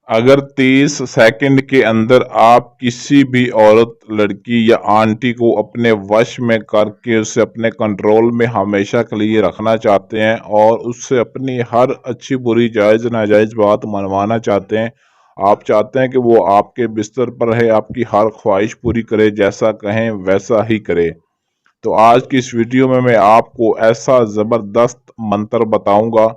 अगर 30 सेकंड के अंदर आप किसी भी औरत, लड़की या आंटी को अपने वश में करके उसे अपने कंट्रोल में हमेशा के लिए रखना चाहते हैं और उससे अपनी हर अच्छी बुरी जायज़ नाजायज़ बात मनवाना चाहते हैं, आप चाहते हैं कि वो आपके बिस्तर पर रहे, आपकी हर ख्वाहिश पूरी करे, जैसा कहें वैसा ही करे, तो आज की इस वीडियो में मैं आपको ऐसा ज़बरदस्त मंत्र बताऊंगा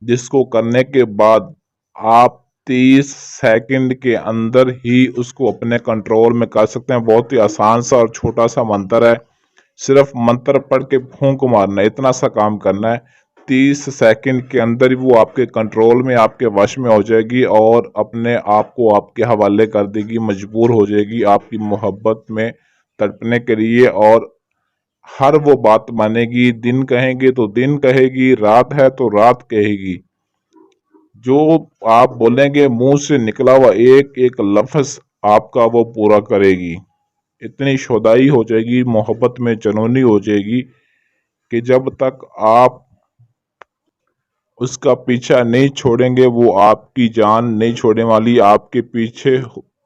जिसको करने के बाद आप 30 सेकंड के अंदर ही उसको अपने कंट्रोल में कर सकते हैं। बहुत ही आसान सा और छोटा सा मंत्र है। सिर्फ मंत्र पढ़ के फूंक मारना है, इतना सा काम करना है। 30 सेकंड के अंदर ही वो आपके कंट्रोल में, आपके वश में हो जाएगी और अपने आप को आपके हवाले कर देगी, मजबूर हो जाएगी आपकी मोहब्बत में तड़पने के लिए और हर वो बात मानेगी। दिन कहेंगे तो दिन कहेगी, रात है तो रात कहेगी। जो आप बोलेंगे मुंह से निकला हुआ एक एक लफ्ज आपका वो पूरा करेगी। इतनी शुदाई हो जाएगी, मोहब्बत में जनूनी हो जाएगी कि जब तक आप उसका पीछा नहीं छोड़ेंगे वो आपकी जान नहीं छोड़ने वाली, आपके पीछे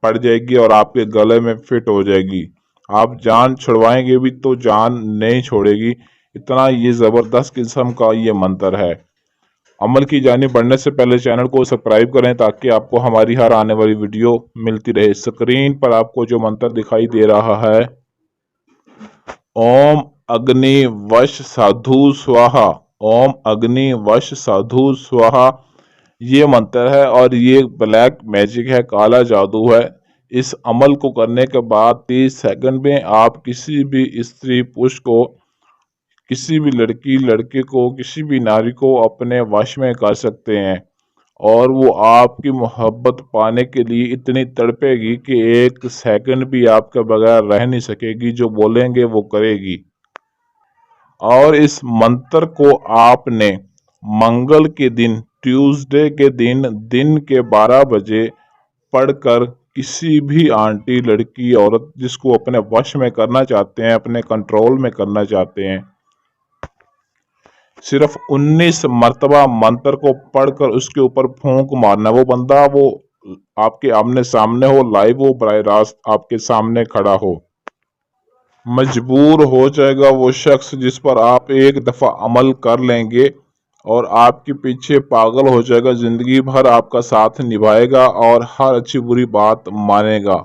पड़ जाएगी और आपके गले में फिट हो जाएगी। आप जान छुड़वाएंगे भी तो जान नहीं छोड़ेगी। इतना ये ज़बरदस्त किस्म का ये मंत्र है। अमल की जानिब बढ़ने से पहले चैनल को सब्सक्राइब करें ताकि आपको हमारी हर आने वाली वीडियो मिलती रहे। स्क्रीन पर आपको जो मंत्र दिखाई दे रहा है, ओम अग्नि वश साधु स्वाहा, ओम अग्नि वश साधु स्वाहा, ये मंत्र है और ये ब्लैक मैजिक है, काला जादू है। इस अमल को करने के बाद 30 सेकंड में आप किसी भी स्त्री पुरुष को, किसी भी लड़की लड़के को, किसी भी नारी को अपने वश में कर सकते हैं और वो आपकी मोहब्बत पाने के लिए इतनी तड़पेगी कि एक सेकंड भी आपके बगैर रह नहीं सकेगी। जो बोलेंगे वो करेगी। और इस मंत्र को आपने मंगल के दिन, ट्यूसडे के दिन के 12 बजे पढ़कर किसी भी आंटी, लड़की, औरत जिसको अपने वश में करना चाहते हैं, अपने कंट्रोल में करना चाहते हैं, सिर्फ 19 मरतबा मंत्र को पढ़कर उसके ऊपर फूंक मारना। वो बंदा वो आपके आमने सामने हो, लाइव हो, बराह रास्त आपके सामने खड़ा हो। मजबूर हो जाएगा वो शख्स जिस पर आप एक दफ़ा अमल कर लेंगे और आपके पीछे पागल हो जाएगा, जिंदगी भर आपका साथ निभाएगा और हर अच्छी बुरी बात मानेगा।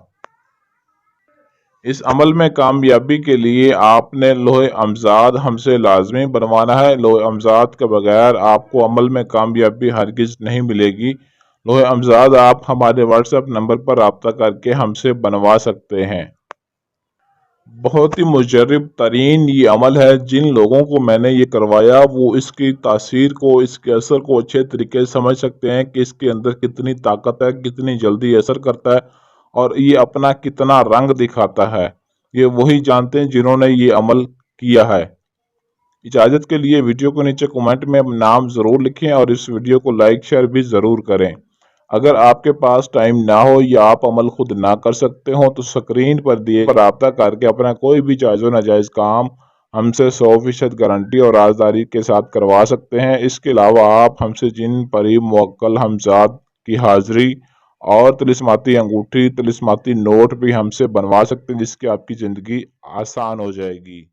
इस अमल में कामयाबी के लिए आपने लोहे अमजाद हमसे लाजमी बनवाना है। लोहे अमजाद के बगैर आपको अमल में कामयाबी हरगिज नहीं मिलेगी। लोहे अमजाद आप हमारे व्हाट्सएप नंबर पर रब्ता करके हमसे बनवा सकते हैं। बहुत ही मुजर्रब तरीन ये अमल है। जिन लोगों को मैंने ये करवाया वो इसकी तासीर को, इसके असर को अच्छे तरीके से समझ सकते हैं कि इसके अंदर कितनी ताकत है, कितनी जल्दी असर करता है और ये अपना कितना रंग दिखाता है। ये वही जानते हैं जिन्होंने ये अमल किया है। इजाज़त के लिए वीडियो को नीचे कमेंट में नाम ज़रूर लिखें और इस वीडियो को लाइक शेयर भी ज़रूर करें। अगर आपके पास टाइम ना हो या आप अमल खुद ना कर सकते हो तो स्क्रीन पर दिए पर रब्ता करके अपना कोई भी जायज़ व नाजायज़ काम हमसे 100% गारंटी और राजदारी के साथ करवा सकते हैं। इसके अलावा आप हमसे जिन परीब मुवक्कल हमजाद की हाजिरी और तिलिस्माती अंगूठी, तिलिस्माती नोट भी हमसे बनवा सकते हैं, जिसकी आपकी ज़िंदगी आसान हो जाएगी।